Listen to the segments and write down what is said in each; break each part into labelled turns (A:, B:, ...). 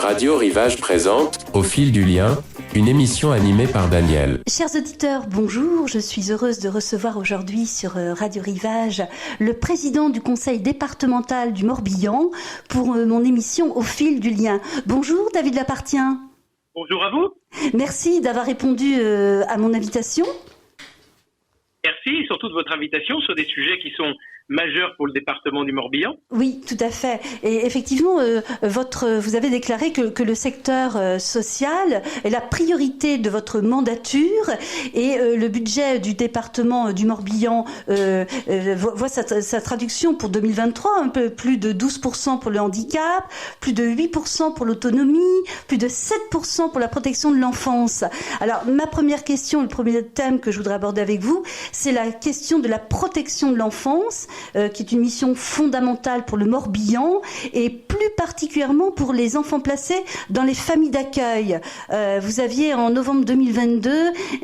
A: Radio Rivage présente Au fil du lien, une émission animée par Daniel.
B: Chers auditeurs, bonjour. Je suis heureuse de recevoir aujourd'hui sur Radio Rivage le président du conseil départemental du Morbihan pour mon émission Au fil du lien. Bonjour David Lapartien.
C: Bonjour à vous.
B: Merci d'avoir répondu à mon invitation.
C: Merci surtout de votre invitation sur des sujets qui sont majeurs pour le département du Morbihan.
B: Oui, tout à fait. Et effectivement, vous avez déclaré que le secteur social est la priorité de votre mandature et le budget du département du Morbihan voit sa traduction pour 2023, un peu plus de 12% pour le handicap, plus de 8% pour l'autonomie, plus de 7% pour la protection de l'enfance. Alors, ma première question, le premier thème que je voudrais aborder avec vous, c'est la question de la protection de l'enfance, qui est une mission fondamentale pour le Morbihan et plus particulièrement pour les enfants placés dans les familles d'accueil. Vous aviez en novembre 2022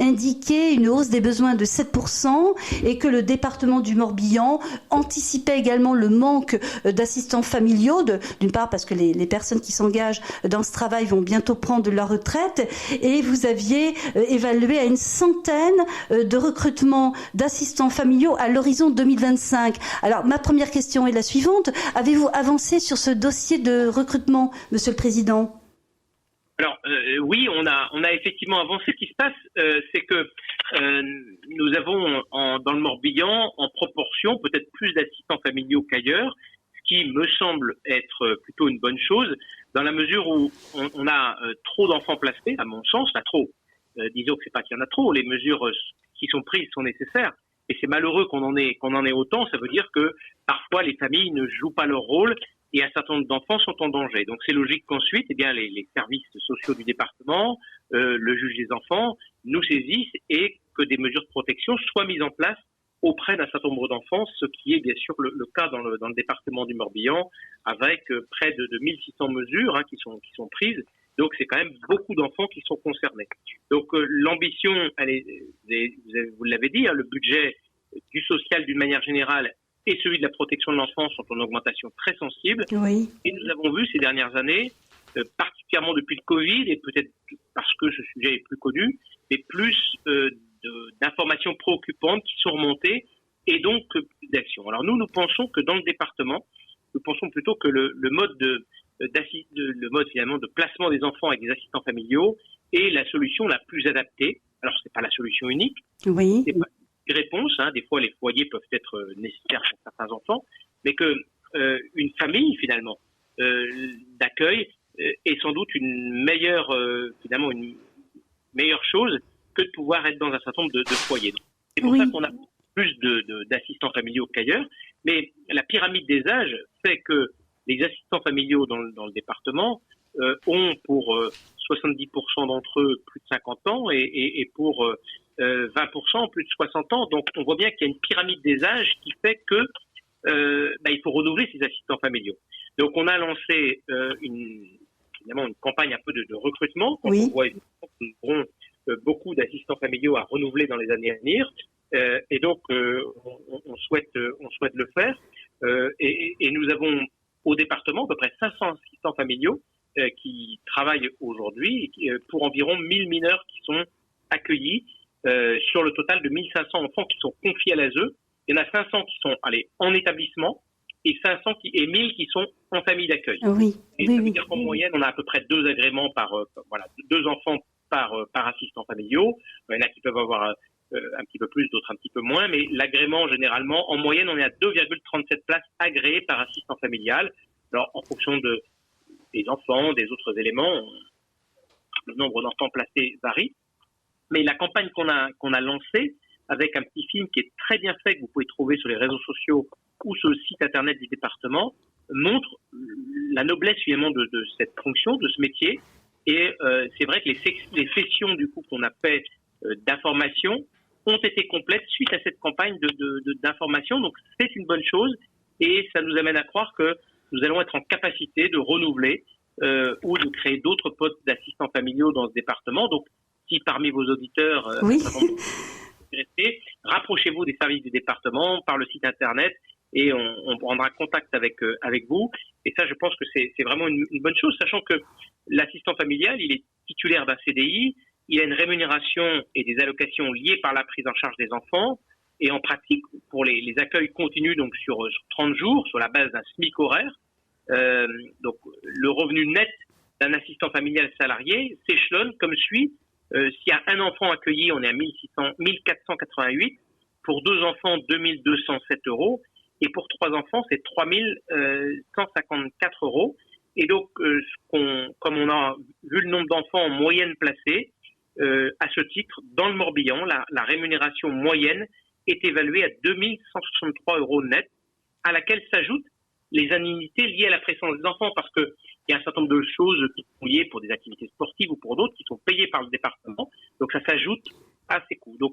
B: indiqué une hausse des besoins de 7% et que le département du Morbihan anticipait également le manque d'assistants familiaux, d'une part parce que les personnes qui s'engagent dans ce travail vont bientôt prendre leur retraite, et vous aviez évalué à une centaine de recrutements d'assistants familiaux à l'horizon 2025. Alors, ma première question est la suivante. Avez-vous avancé sur ce dossier de recrutement, Monsieur le Président ?
C: Alors, oui, on a effectivement avancé. Ce qui se passe, c'est que nous avons dans le Morbihan, en proportion, peut-être plus d'assistants familiaux qu'ailleurs, ce qui me semble être plutôt une bonne chose, dans la mesure où on a trop d'enfants placés, à mon sens, pas trop. Disons que c'est pas qu'il y en a trop, les mesures qui sont prises sont nécessaires. Et c'est malheureux qu'on en ait autant. Ça veut dire que parfois les familles ne jouent pas leur rôle et un certain nombre d'enfants sont en danger. Donc c'est logique qu'ensuite, les services sociaux du département, le juge des enfants, nous saisissent et que des mesures de protection soient mises en place auprès d'un certain nombre d'enfants, ce qui est bien sûr le cas dans le département du Morbihan, avec près de 1600 mesures qui sont prises. Donc c'est quand même beaucoup d'enfants qui sont concernés. Donc l'ambition, vous l'avez dit, le budget du social d'une manière générale et celui de la protection de l'enfance sont en augmentation très sensible.
B: Oui.
C: Et nous avons vu ces dernières années, particulièrement depuis le Covid, et peut-être parce que ce sujet est plus connu, mais plus d'informations préoccupantes qui sont remontées et donc plus d'actions. Alors nous pensons que dans le département, nous pensons plutôt que le mode finalement de placement des enfants avec des assistants familiaux est la solution la plus adaptée. Alors c'est pas la solution unique,
B: oui.
C: C'est pas une réponse. Des fois les foyers peuvent être nécessaires pour certains enfants, mais que une famille finalement d'accueil est sans doute une meilleure chose que de pouvoir être dans un certain nombre de foyers. Donc, c'est pour ça qu'on a plus d'assistants familiaux qu'ailleurs, mais la pyramide des âges fait que les assistants familiaux dans le département ont pour 70% d'entre eux plus de 50 ans et pour 20% plus de 60 ans. Donc on voit bien qu'il y a une pyramide des âges qui fait que il faut renouveler ces assistants familiaux. Donc on a lancé une campagne un peu de recrutement. Quand on voit que nous aurons beaucoup d'assistants familiaux à renouveler dans les années à venir. Et donc on souhaite le faire. Et nous avons au département à peu près 500 assistants familiaux qui travaillent aujourd'hui pour environ 1000 mineurs qui sont accueillis sur le total de 1500 enfants qui sont confiés à l'ASE. Il y en a 500 qui sont en établissement et 1000 qui sont en famille d'accueil.
B: Oui.
C: Et ça veut dire qu'en moyenne, on a à peu près 2 agréments deux enfants par assistant familiaux. Il y en a qui peuvent avoir un petit peu plus, d'autres un petit peu moins, mais l'agrément, généralement, en moyenne, on est à 2,37 places agréées par assistant familial. Alors, en fonction des enfants, des autres éléments, le nombre d'enfants placés varie. Mais la campagne qu'on a lancée, avec un petit film qui est très bien fait, que vous pouvez trouver sur les réseaux sociaux ou sur le site internet du département, montre la noblesse, finalement, de cette fonction, de ce métier. Et c'est vrai que les sessions, du coup, qu'on a fait d'information ont été complètes suite à cette campagne d'information. Donc, c'est une bonne chose et ça nous amène à croire que nous allons être en capacité de renouveler ou de créer d'autres postes d'assistants familiaux dans ce département. Donc, si parmi vos auditeurs rapprochez-vous des services du département par le site internet et on prendra contact avec vous. Et ça, je pense que c'est vraiment une bonne chose, sachant que l'assistant familial, il est titulaire d'un CDI, il a une rémunération et des allocations liées par la prise en charge des enfants. Et en pratique, pour les accueils continus, donc sur 30 jours, sur la base d'un SMIC horaire, donc le revenu net d'un assistant familial salarié s'échelonne comme suit. S'il y a un enfant accueilli, on est à 1488. Pour 2 enfants, 2207 euros. Et pour 3 enfants, c'est 3154 euros. Et donc, comme on a vu le nombre d'enfants en moyenne placés, à ce titre, dans le Morbihan, la rémunération moyenne est évaluée à 2163 euros net, à laquelle s'ajoutent les indemnités liées à la présence des enfants, parce que il y a un certain nombre de choses qui sont liées pour des activités sportives ou pour d'autres qui sont payées par le département. Donc ça s'ajoute à ces coûts. Donc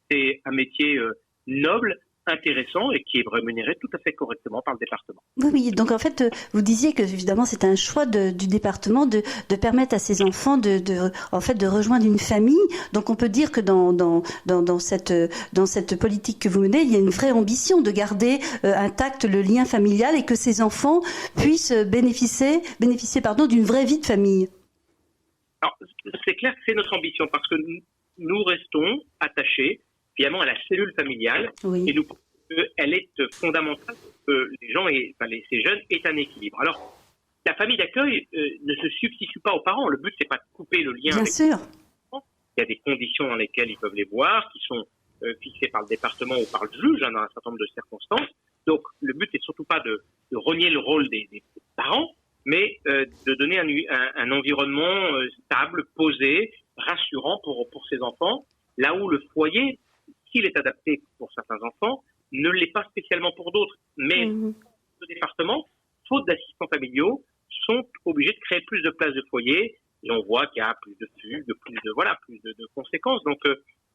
C: c'est un métier noble, intéressant et qui est rémunéré tout à fait correctement par le département.
B: Oui, donc en fait, vous disiez que évidemment c'est un choix du département de permettre à ses enfants de rejoindre une famille. Donc on peut dire que dans cette politique que vous menez, il y a une vraie ambition de garder intact le lien familial et que ces enfants puissent bénéficier d'une vraie vie de famille.
C: Alors c'est clair que c'est notre ambition parce que nous restons attachés évidemment à la cellule familiale, oui. Et nous pensons qu'elle est fondamentale pour que ces jeunes aient un équilibre. Alors, la famille d'accueil ne se substitue pas aux parents. Le but, c'est pas de couper le lien.
B: Bien sûr.
C: Les parents. Il y a des conditions dans lesquelles ils peuvent les voir, qui sont fixées par le département ou par le juge, dans un certain nombre de circonstances. Donc, le but n'est surtout pas de renier le rôle des parents, mais de donner un environnement stable, posé, rassurant pour ces enfants, là où le foyer, s'il est adapté pour certains enfants, ne l'est pas spécialement pour d'autres. Mais le département, faute d'assistants familiaux, sont obligés de créer plus de places de foyer. Et on voit qu'il y a plus de fugues, plus de conséquences. Donc,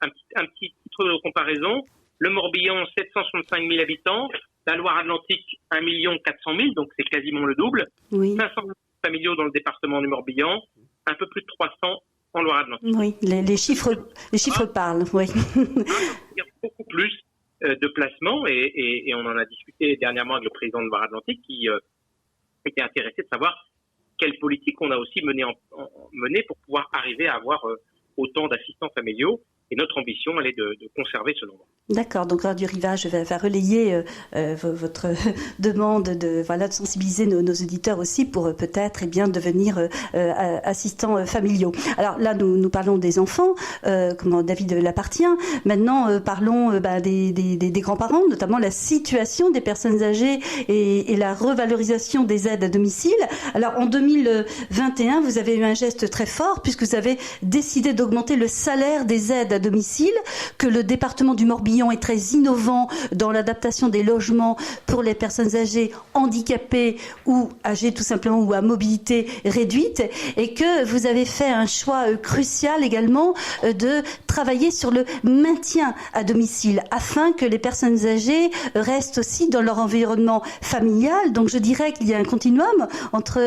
C: un petit titre de comparaison. Le Morbihan, 765 000 habitants. La Loire-Atlantique, 1 400 000, donc c'est quasiment le double. Oui. 500 familiaux dans le département du Morbihan, un peu plus de 300 en Loire-Atlantique.
B: Oui, les chiffres parlent, oui.
C: Il y a beaucoup plus de placements et on en a discuté dernièrement avec le président de Loire-Atlantique qui était intéressé de savoir quelle politique on a aussi menée pour pouvoir arriver à avoir autant d'assistants familiaux. Et notre ambition, elle est de conserver ce nombre.
B: D'accord, donc Radio Rivage va relayer votre demande de sensibiliser nos auditeurs aussi pour peut-être devenir assistants familiaux. Alors là, nous parlons des enfants, comment David l'appartient. Maintenant, parlons des grands-parents, notamment la situation des personnes âgées et la revalorisation des aides à domicile. Alors en 2021, vous avez eu un geste très fort puisque vous avez décidé d'augmenter le salaire des aides à domicile, que le département du Morbihan est très innovant dans l'adaptation des logements pour les personnes âgées, handicapées ou âgées tout simplement ou à mobilité réduite, et que vous avez fait un choix crucial également de travailler sur le maintien à domicile afin que les personnes âgées restent aussi dans leur environnement familial. Donc je dirais qu'il y a un continuum entre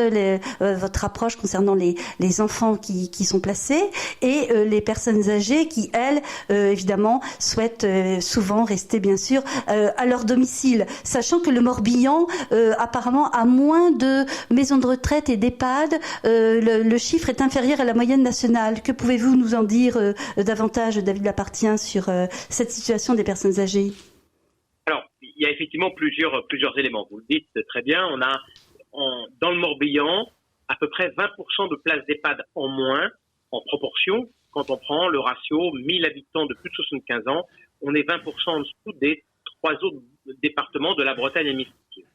B: votre approche concernant les enfants qui sont placés et les personnes âgées qui, elles, évidemment, souhaitent souvent rester, bien sûr, à leur domicile, sachant que le Morbihan, apparemment, a moins de maisons de retraite et d'EHPAD. Le chiffre est inférieur à la moyenne nationale. Que pouvez-vous nous en dire davantage, David Lappartient, sur cette situation des personnes âgées?
C: Alors, il y a effectivement plusieurs éléments. Vous le dites très bien. On a, dans le Morbihan, à peu près 20% de places d'EHPAD en moins, en proportion. Quand on prend le ratio 1000 habitants de plus de 75 ans, on est 20% en dessous des 3 autres départements de la Bretagne administrative.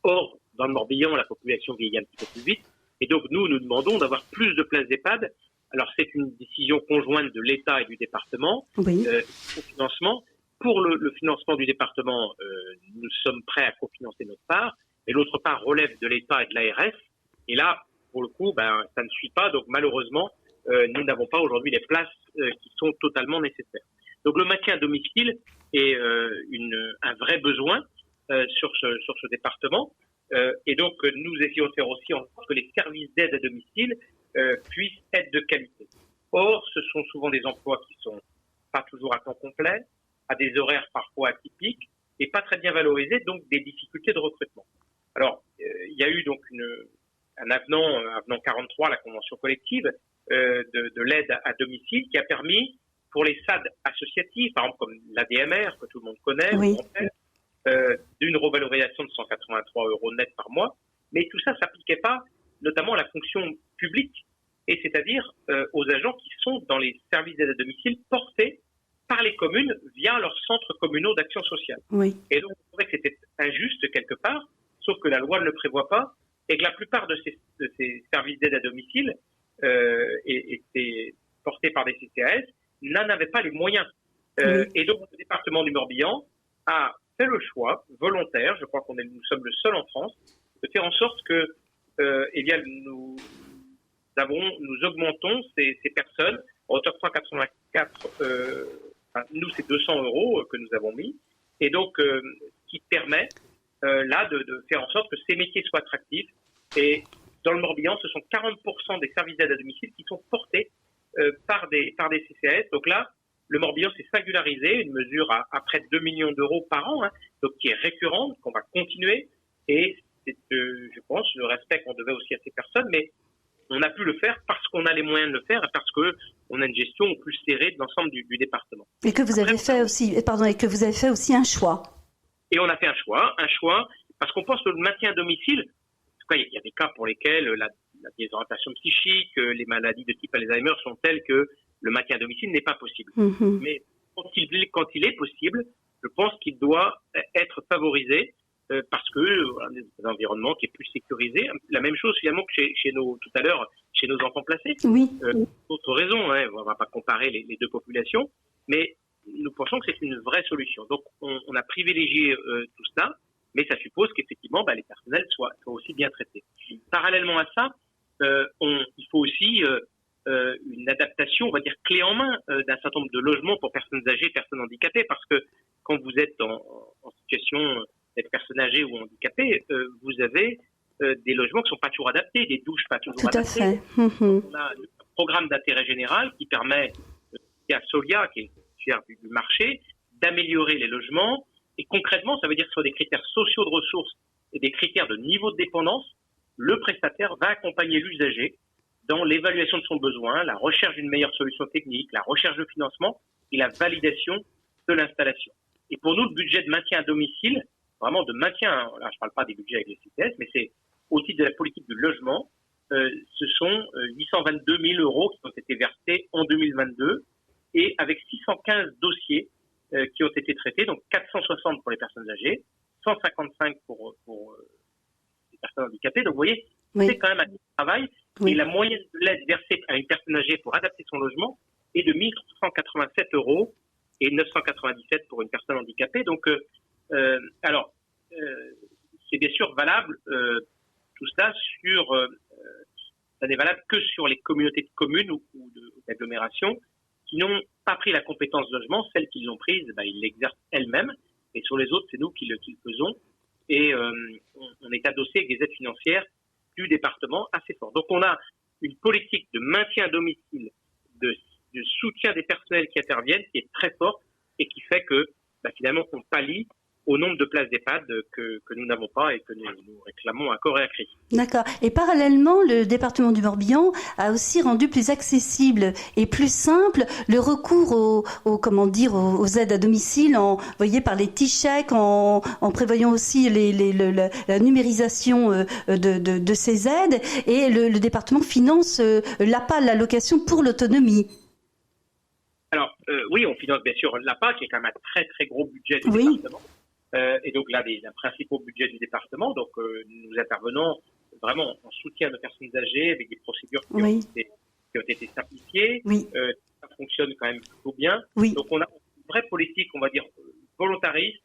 C: Or, dans le Morbihan, la population vieillit un petit peu plus vite. Et donc, nous demandons d'avoir plus de places d'EHPAD. Alors, c'est une décision conjointe de l'État et du département
B: oui.
C: Au financement. Pour le financement du département, nous sommes prêts à cofinancer notre part. Et l'autre part relève de l'État et de l'ARS. Et là, pour le coup, ça ne suit pas. Donc, malheureusement, nous n'avons pas aujourd'hui les places qui sont totalement nécessaires. Donc le maintien à domicile est un vrai besoin sur ce département. Et donc nous essayons de faire aussi en sorte que les services d'aide à domicile puissent être de qualité. Or, ce sont souvent des emplois qui sont pas toujours à temps complet, à des horaires parfois atypiques, et pas très bien valorisés, donc des difficultés de recrutement. Alors, il y a eu donc un avenant 43 à la convention collective de l'aide à domicile qui a permis pour les SAD associatifs, par exemple comme l'ADMR que tout le monde connaît,
B: Oui.
C: d'une revalorisation de 183 € net par mois, mais tout ça s'appliquait pas notamment à la fonction publique, et c'est-à-dire aux agents qui sont dans les services d'aide à domicile portés par les communes via leurs centres communaux d'action sociale.
B: Oui.
C: Et donc, on trouvait que c'était injuste quelque part, sauf que la loi ne le prévoit pas, et que la plupart de ces services d'aide à domicile étaient portés par des CCAS, n'en avaient pas les moyens.
B: Oui.
C: Et donc, le département du Morbihan a fait le choix volontaire, je crois nous sommes le seul en France, de faire en sorte que nous augmentons ces personnes à hauteur de 184, nous c'est 200 € que nous avons mis, et donc qui permet là de faire en sorte que ces métiers soient attractifs. Et dans le Morbihan, ce sont 40% des services d'aide à domicile qui sont portés par des CCAS. Donc là, le Morbihan s'est singularisé, une mesure à près de 2 millions d'euros par an, donc qui est récurrente, qu'on va continuer, et c'est, je pense, le respect qu'on devait aussi à ces personnes, mais on a pu le faire parce qu'on a les moyens de le faire et parce qu'on a une gestion plus serrée de l'ensemble du département.
B: Et que vous avez fait aussi un choix.
C: Et on a fait un choix parce qu'on pense que le maintien à domicile, en tout cas, il y a des cas pour lesquels la désorientation psychique, les maladies de type Alzheimer sont telles que le maintien à domicile n'est pas possible.
B: Mm-hmm.
C: Mais quand il est possible, je pense qu'il doit être favorisé parce que un environnement qui est plus sécurisé. La même chose finalement que chez nos enfants placés.
B: Oui.
C: D'autres raisons, on va pas comparer les deux populations, mais nous pensons que c'est une vraie solution. Donc on a privilégié tout cela, mais ça suppose qu'effectivement les personnels soient aussi bien traités. Parallèlement à ça, il faut aussi une adaptation, on va dire clé en main, d'un certain nombre de logements pour personnes âgées, personnes handicapées, parce que quand vous êtes en situation d'être personne âgée ou handicapée, vous avez des logements qui sont pas toujours adaptés, des douches pas toujours adaptées.
B: Tout à fait. Mm-hmm.
C: On a un programme d'intérêt général qui permet à Solia, qui est chef du marché, d'améliorer les logements. Et concrètement, ça veut dire que sur des critères sociaux de ressources et des critères de niveau de dépendance, le prestataire va accompagner l'usager dans l'évaluation de son besoin, la recherche d'une meilleure solution technique, la recherche de financement et la validation de l'installation. Et pour nous, le budget de maintien à domicile, vraiment de maintien, là je ne parle pas des budgets avec les CTS, mais c'est au titre de la politique du logement, ce sont 822 000 € qui ont été versés en 2022 et avec 615 dossiers qui ont été traités, donc 460 pour les personnes âgées, 155 pour les personnes handicapées. Donc vous voyez,
B: oui.
C: C'est quand même un travail. Oui. Et la moyenne de l'aide versée à une personne âgée pour adapter son logement est de 1 387 € et 997 pour une personne handicapée. Donc, c'est bien sûr valable, tout cela ça n'est valable que sur les communautés de communes ou d'agglomération qui n'ont pas pris la compétence de logement. Celles qui l'ont prise, ils l'exercent elles-mêmes. Et sur les autres, c'est nous qui le faisons. Et on est adossé avec des aides financières du département assez fortes. Donc on a une politique de maintien à domicile, de soutien des personnels qui interviennent, qui est très forte et qui fait que finalement on pallie au nombre de places d'EHPAD que nous n'avons pas et que nous réclamons à corps et à cri.
B: D'accord. Et parallèlement, le département du Morbihan a aussi rendu plus accessible et plus simple le recours aux aides à domicile, par les petits chèques, en prévoyant aussi la numérisation de ces aides. Et le département finance l'APA, l'allocation pour l'autonomie.
C: Alors, oui, on finance bien sûr l'APA, qui est quand même un très très gros budget du département. Et donc là, les principaux budgets du département. Donc, nous intervenons vraiment en soutien de personnes âgées avec des procédures qui ont été simplifiées.
B: Oui.
C: Ça fonctionne quand même plutôt bien.
B: Oui.
C: Donc, on a une vraie politique, on va dire, volontariste,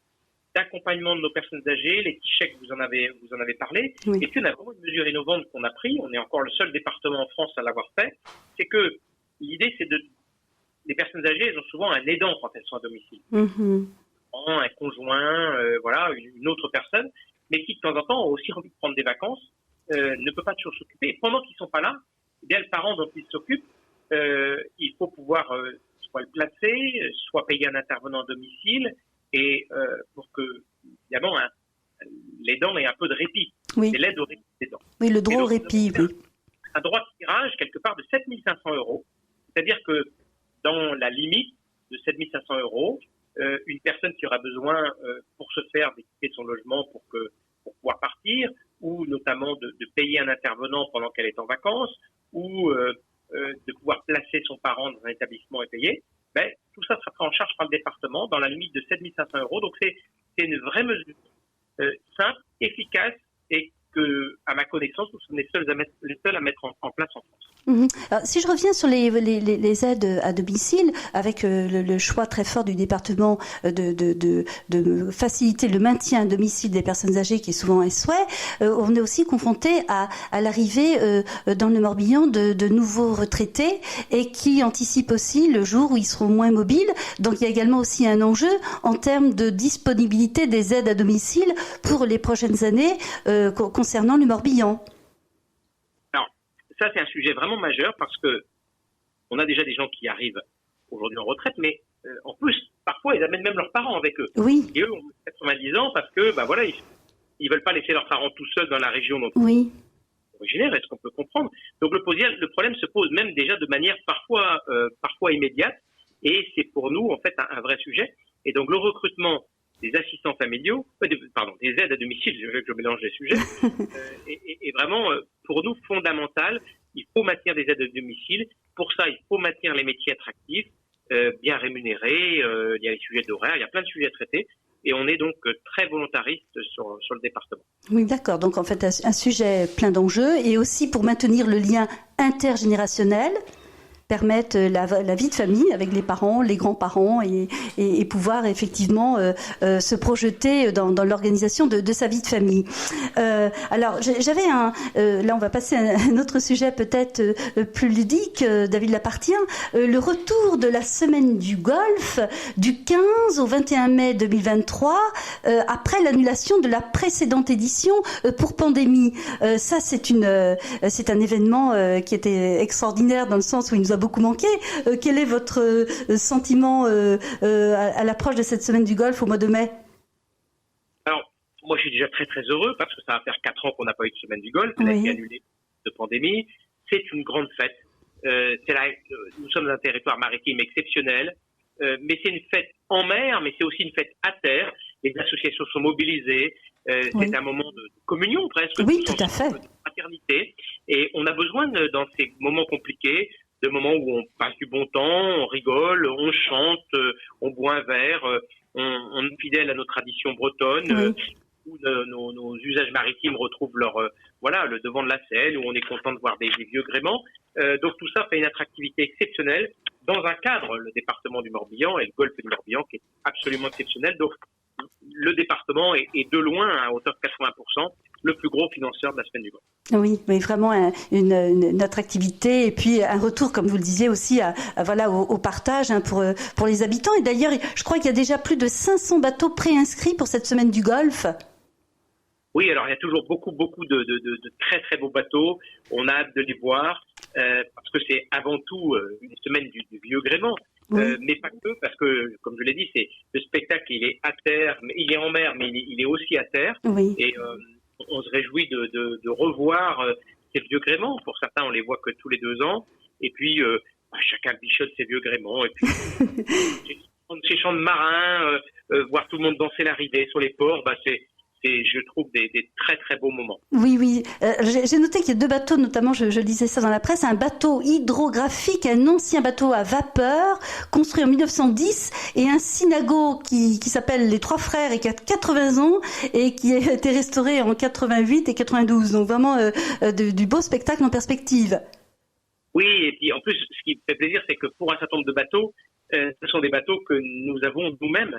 C: d'accompagnement de nos personnes âgées. Les petits chèques, vous en avez parlé.
B: Oui.
C: Et puis, on a vraiment une mesure innovante qu'on a prise. On est encore le seul département en France à l'avoir fait. C'est que l'idée, c'est les personnes âgées, elles ont souvent un aidant quand elles sont à domicile.
B: Mm-hmm.
C: Un conjoint, une autre personne, mais qui de temps en temps ont aussi envie de prendre des vacances, ne peut pas toujours s'occuper. Et pendant qu'ils ne sont pas là, le parent dont ils s'occupent, il faut pouvoir soit le placer, soit payer un intervenant à domicile, et pour que, évidemment, l'aidant ait un peu de répit.
B: Oui.
C: C'est l'aide au répit des dents.
B: Oui, le droit au répit, oui.
C: Un droit de tirage, quelque part, de 7 500 €. C'est-à-dire que dans la limite de 7 500 €, une personne qui aura besoin, pour se faire d'équiper son logement pour pouvoir partir, ou notamment de payer un intervenant pendant qu'elle est en vacances, ou de pouvoir placer son parent dans un établissement et payer, tout ça sera pris en charge par le département dans la limite de 7 500 €. Donc c'est une vraie mesure simple, efficace, et que, à ma connaissance, nous sommes les seuls à mettre en place en France.
B: Alors, si je reviens sur les aides à domicile, avec le choix très fort du département de faciliter le maintien à domicile des personnes âgées, qui est souvent un souhait, on est aussi confronté à l'arrivée dans le Morbihan de nouveaux retraités, et qui anticipent aussi le jour où ils seront moins mobiles. Donc il y a également aussi un enjeu en termes de disponibilité des aides à domicile pour les prochaines années concernant le Morbihan.
C: Ça, c'est un sujet vraiment majeur, parce que on a déjà des gens qui arrivent aujourd'hui en retraite, mais en plus, parfois, ils amènent même leurs parents avec eux.
B: Oui.
C: Et eux ont 90 ans parce que, ils veulent pas laisser leurs parents tout seuls dans la région dont
B: Oui.
C: ils sont originaires, est-ce qu'on peut comprendre? Donc le problème se pose même déjà de manière parfois immédiate, et c'est pour nous, en fait, un vrai sujet. Et donc le recrutement des assistants familiaux, des aides à domicile, je mélange les sujets, est vraiment pour nous fondamental. Il faut maintenir des aides à domicile. Pour ça, il faut maintenir les métiers attractifs, bien rémunérés. Il y a les sujets d'horaire, il y a plein de sujets à traiter. Et on est donc très volontariste sur le département.
B: Oui, d'accord. Donc en fait, un sujet plein d'enjeux, et aussi pour maintenir le lien intergénérationnel, permettre la vie de famille avec les parents, les grands-parents, et pouvoir effectivement se projeter dans l'organisation de sa vie de famille. Alors j'avais là on va passer à un autre sujet peut-être plus ludique, David Lapartien, le retour de la semaine du golf du 15 au 21 mai 2023, après l'annulation de la précédente édition pour pandémie. Ça c'est un événement qui était extraordinaire, dans le sens où il nous a beaucoup manqué. Quel est votre sentiment à l'approche de cette semaine du golf au mois de mai?
C: Alors, moi, je suis déjà très, très heureux, parce que ça va faire 4 ans qu'on n'a pas eu de semaine du golf. Elle a été annulée de pandémie. C'est une grande fête. Nous sommes un territoire maritime exceptionnel, mais c'est une fête en mer, mais c'est aussi une fête à terre. Les associations sont mobilisées. C'est un moment de communion presque.
B: Oui, tout à fait.
C: De fraternité. Et on a besoin, dans ces moments compliqués, de moments où on passe du bon temps, on rigole, on chante, on boit un verre, on est fidèle à nos traditions bretonnes, où nos usages maritimes retrouvent le devant de la scène, où on est content de voir des vieux gréements. Donc tout ça fait une attractivité exceptionnelle dans un cadre, le département du Morbihan et le golfe du Morbihan, qui est absolument exceptionnel. Donc le département est de loin, à hauteur de 80%, le plus gros financeur de la semaine du golf.
B: Oui, mais vraiment une attractivité, et puis un retour, comme vous le disiez aussi, au partage pour les habitants. Et d'ailleurs, je crois qu'il y a déjà plus de 500 bateaux préinscrits pour cette semaine du golf.
C: Oui, alors il y a toujours beaucoup de très très beaux bateaux. On a hâte de les voir, parce que c'est avant tout une semaine du vieux gréement. Mais pas que, parce que, comme je l'ai dit, le spectacle, il est à terre, il est en mer, mais il est aussi à terre.
B: Oui.
C: Et on se réjouit de revoir ces vieux gréements. Pour certains, on les voit que tous les 2 ans. Et puis, chacun bichote ses vieux gréements. Et puis, ces chants de marins, voir tout le monde danser la ridée sur les ports, c'est, je trouve, des très très beaux moments.
B: Oui. J'ai noté qu'il y a 2 bateaux, notamment, je lisais ça dans la presse, un bateau hydrographique, un ancien bateau à vapeur, construit en 1910, et un synago qui s'appelle Les Trois Frères, et qui a 80 ans, et qui a été restauré en 88 et 92. Donc vraiment du beau spectacle en perspective.
C: Oui, et puis en plus, ce qui me fait plaisir, c'est que pour un certain nombre de bateaux, ce sont des bateaux que nous avons nous-mêmes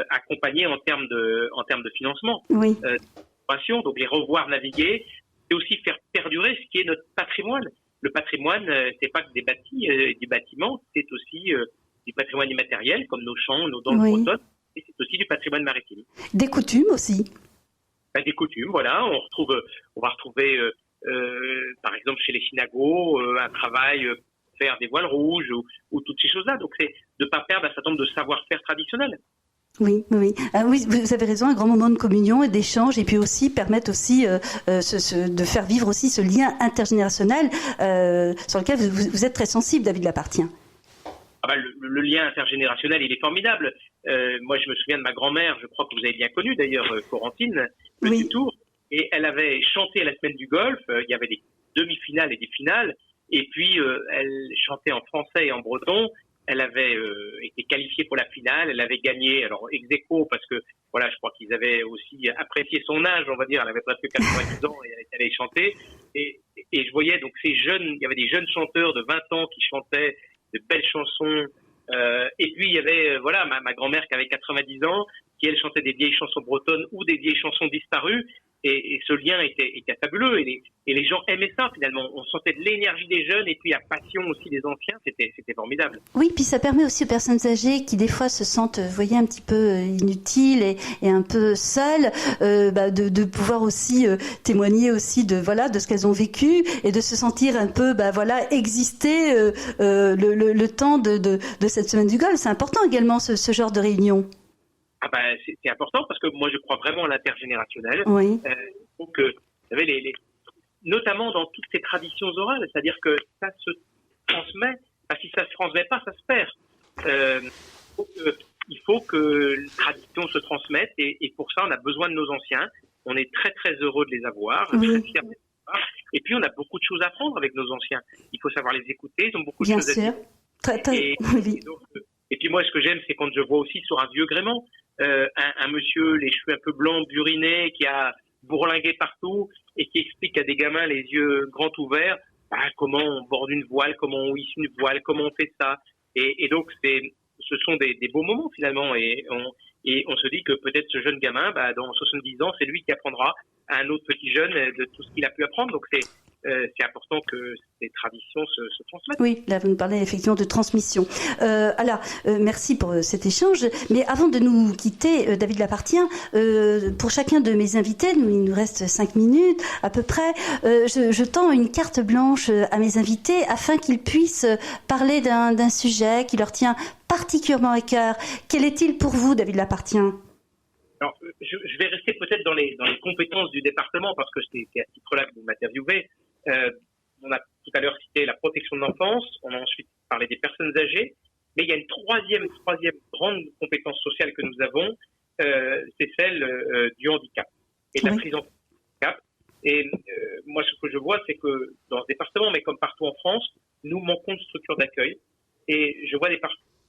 C: accompagnés en termes de financement.
B: Oui.
C: Donc les revoir naviguer, c'est aussi faire perdurer ce qui est notre patrimoine. Le patrimoine, c'est pas que des bâtiments, c'est aussi du patrimoine immatériel, comme nos chants, nos danses bretonnes, et c'est aussi du patrimoine maritime.
B: Des coutumes aussi.
C: Des coutumes, voilà. On va retrouver, par exemple, chez les synagos, un travail faire des voiles rouges ou toutes ces choses-là. Donc c'est de pas perdre un certain nombre de savoir-faire traditionnels.
B: Oui, oui, oui, vous avez raison, un grand moment de communion et d'échange, et puis aussi permettre aussi de faire vivre aussi ce lien intergénérationnel sur lequel vous êtes très sensible, David Lapartien.
C: Ah bah, le lien intergénérationnel, il est formidable. Moi, je me souviens de ma grand-mère, je crois que vous avez bien connu d'ailleurs, Corentine,
B: Oui.
C: Tour, et elle avait chanté à la semaine du golf. Il y avait des demi-finales et des finales, et puis elle chantait en français et en breton. Elle avait été qualifiée pour la finale, elle avait gagné, alors ex aequo, parce que voilà, je crois qu'ils avaient aussi apprécié son âge, on va dire, elle avait presque 90 ans et elle allait chanter. Et je voyais donc ces jeunes, il y avait des jeunes chanteurs de 20 ans qui chantaient de belles chansons. Et puis il y avait voilà ma grand-mère qui avait 90 ans, qui elle chantait des vieilles chansons bretonnes ou des vieilles chansons disparues. Et ce lien était fabuleux. Et les gens aimaient ça finalement. On sentait de l'énergie des jeunes et puis la passion aussi des anciens. C'était formidable.
B: Oui, puis ça permet aussi aux personnes âgées qui des fois se sentent, vous voyez, un petit peu inutiles et un peu seules, de pouvoir aussi témoigner aussi de ce qu'elles ont vécu et de se sentir un peu exister le temps de cette semaine du golf. C'est important également ce genre de réunion.
C: Ah bah c'est important parce que moi je crois vraiment à l'intergénérationnel.
B: Oui.
C: Donc vous savez notamment dans toutes ces traditions orales, c'est-à-dire que ça se transmet. Si ça se transmet pas, ça se perd. Il faut que les traditions se transmettent et pour ça on a besoin de nos anciens. On est très très heureux de les avoir, très fiers de les avoir. Et puis on a beaucoup de choses à apprendre avec nos anciens. Il faut savoir les écouter, ils ont beaucoup de choses à dire. Et puis moi ce que j'aime c'est quand je vois aussi sur un vieux gréement un monsieur les cheveux un peu blancs, burinés, qui a bourlingué partout et qui explique à des gamins les yeux grands ouverts comment on borde une voile, comment on hisse une voile, comment on fait ça. Et donc ce sont des beaux moments finalement et on se dit que peut-être ce jeune gamin, dans 70 ans, c'est lui qui apprendra à un autre petit jeune de tout ce qu'il a pu apprendre. Donc c'est important que ces traditions se transmettent.
B: Oui, là vous nous parlez effectivement de transmission. Merci pour cet échange. Mais avant de nous quitter, David Lapartien, pour chacun de mes invités, il nous reste 5 minutes à peu près, je tends une carte blanche à mes invités afin qu'ils puissent parler d'un sujet qui leur tient particulièrement à cœur. Quel est-il pour vous, David Lapartien ?
C: Alors, je vais rester peut-être dans les compétences du département parce que c'est à ce titre-là que vous m'interviewez. On a tout à l'heure cité la protection de l'enfance, on a ensuite parlé des personnes âgées, mais il y a une troisième grande compétence sociale que nous avons, c'est celle du handicap et de la prise en compte du handicap. Et moi, ce que je vois, c'est que dans ce département, mais comme partout en France, nous manquons de structures d'accueil. Et je vois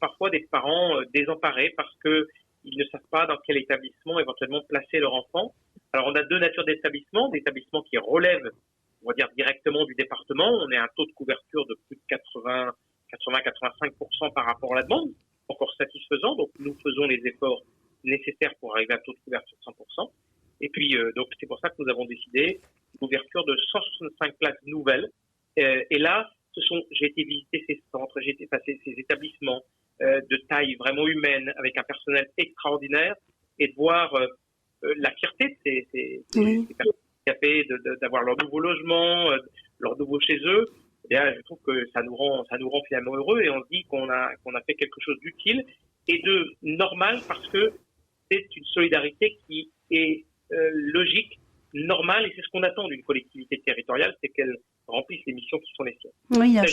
C: parfois des parents désemparés parce que ils ne savent pas dans quel établissement éventuellement placer leur enfant. Alors, on a deux natures d'établissements, des établissements qui relèvent, on va dire, directement du département. On est à un taux de couverture de plus de 80-85% par rapport à la demande, encore satisfaisant. Donc, nous faisons les efforts nécessaires pour arriver à un taux de couverture de 100%. Et puis, donc, c'est pour ça que nous avons décidé l'ouverture de 165 places nouvelles. Et là, j'ai été visiter ces centres, j'ai été passer ces établissements de taille vraiment humaine, avec un personnel extraordinaire, et de voir la fierté de ces personnes d'avoir leur nouveau logement, leur nouveau chez eux. Et là, je trouve que ça nous rend finalement heureux, et on se dit qu'on a fait quelque chose d'utile et de normal, parce que c'est une solidarité qui est logique, normale, et c'est ce qu'on attend d'une collectivité territoriale, c'est qu'elle remplisse les missions qui sont les siennes.
B: Oui,
C: de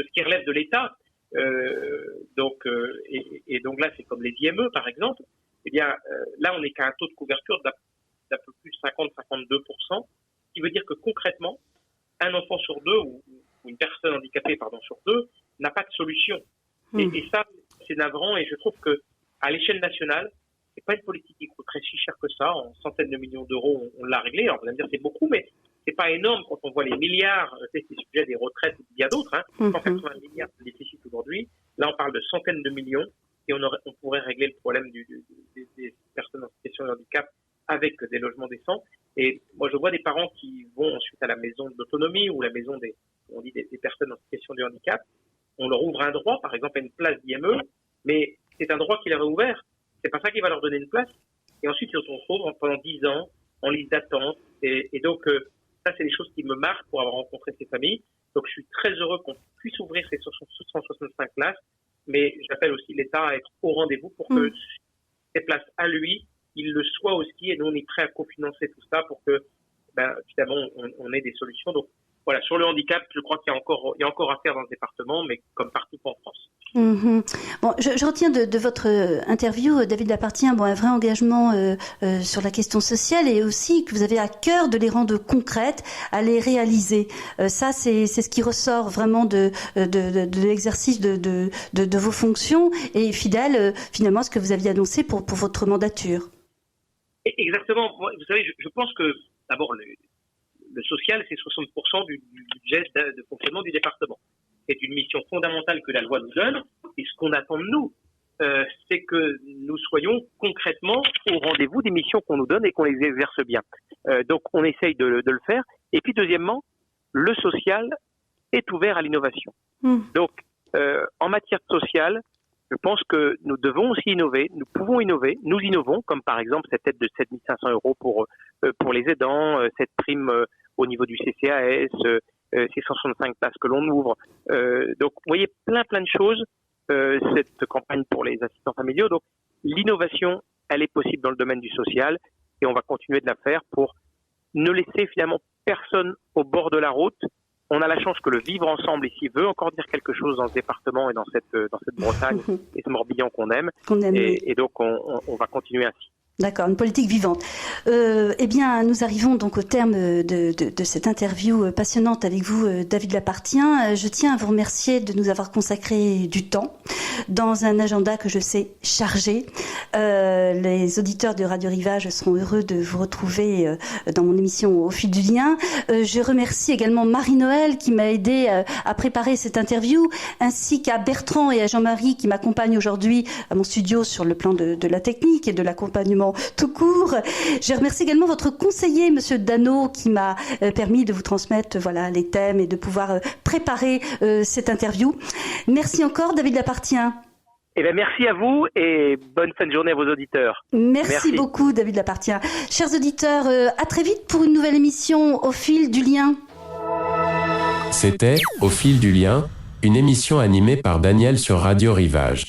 C: ce qui relève de l'État. Donc là, c'est comme les IME, par exemple. Eh bien, là, on n'est qu'à un taux de couverture d'un peu plus de 50-52%, ce qui veut dire que concrètement, un enfant sur deux, ou une personne handicapée, sur deux, n'a pas de solution. Et ça, c'est navrant, et je trouve que à l'échelle nationale, c'est pas une politique qui coûterait si cher que ça. En centaines de millions d'euros, on l'a réglé. Alors, vous allez me dire, c'est beaucoup, mais c'est pas énorme quand on voit les milliards, c'est ces sujets des retraites, il y a d'autres, 180 milliards de déficit aujourd'hui. Là, on parle de centaines de millions, et on pourrait régler le problème des personnes en situation de handicap avec des logements décents. Et moi, je vois des parents qui vont ensuite à la maison d'autonomie ou la maison des personnes en situation de handicap. On leur ouvre un droit, par exemple, à une place d'IME, mais c'est un droit qui leur est ouvert. C'est pas ça qui va leur donner une place. Et ensuite, ils se retrouvent pendant 10 ans en liste d'attente. Et donc, ça, c'est des choses qui me marquent pour avoir rencontré ces familles. Donc, je suis très heureux qu'on puisse ouvrir ces 165 places mais j'appelle aussi l'État à être au rendez-vous pour que ses places à lui, il le soit aussi, et nous on est prêt à cofinancer tout ça pour que finalement on ait des solutions. Donc voilà, sur le handicap, je crois qu'il y a encore à faire dans le département, mais comme partout en France.
B: Bon, je retiens de votre interview, David Lapartien, un vrai engagement sur la question sociale, et aussi que vous avez à cœur de les rendre concrètes, à les réaliser. Ça, c'est ce qui ressort vraiment de l'exercice de vos fonctions, et fidèle finalement à ce que vous aviez annoncé pour votre mandature.
C: Exactement. Vous savez, je pense que d'abord le social, c'est 60% du budget de fonctionnement du département. C'est une mission fondamentale que la loi nous donne, et ce qu'on attend de nous, c'est que nous soyons concrètement au rendez-vous des missions qu'on nous donne et qu'on les exerce bien. Donc on essaye de le faire. Et puis deuxièmement, le social est ouvert à l'innovation. Donc en matière sociale, je pense que nous devons aussi innover, nous pouvons innover, nous innovons, comme par exemple cette aide de 7 500 € pour les aidants, cette prime au niveau du CCAS, ces 165 places que l'on ouvre. Donc, vous voyez, plein de choses, cette campagne pour les assistants familiaux. Donc, l'innovation, elle est possible dans le domaine du social, et on va continuer de la faire pour ne laisser finalement personne au bord de la route. On a la chance que le vivre ensemble ici veut encore dire quelque chose dans ce département et dans cette Bretagne et ce Morbihan qu'on aime. Et donc, on va continuer ainsi.
B: D'accord, une politique vivante. Eh bien, nous arrivons donc au terme de cette interview passionnante avec vous, David Lapartien. Je tiens à vous remercier de nous avoir consacré du temps dans un agenda que je sais chargé. Les auditeurs de Radio Rivage seront heureux de vous retrouver dans mon émission Au fil du lien. Je remercie également Marie-Noël qui m'a aidé à préparer cette interview, ainsi qu'à Bertrand et à Jean-Marie qui m'accompagnent aujourd'hui à mon studio sur le plan de la technique et de l'accompagnement tout court. Je remercie également votre conseiller, Monsieur Dano, qui m'a permis de vous transmettre les thèmes et de pouvoir préparer cette interview. Merci encore, David Lapartien.
C: Merci à vous et bonne fin de journée à vos auditeurs.
B: Merci beaucoup, David Lapartien. Chers auditeurs, à très vite pour une nouvelle émission Au fil du lien.
A: C'était Au fil du lien, une émission animée par Daniel sur Radio Rivage.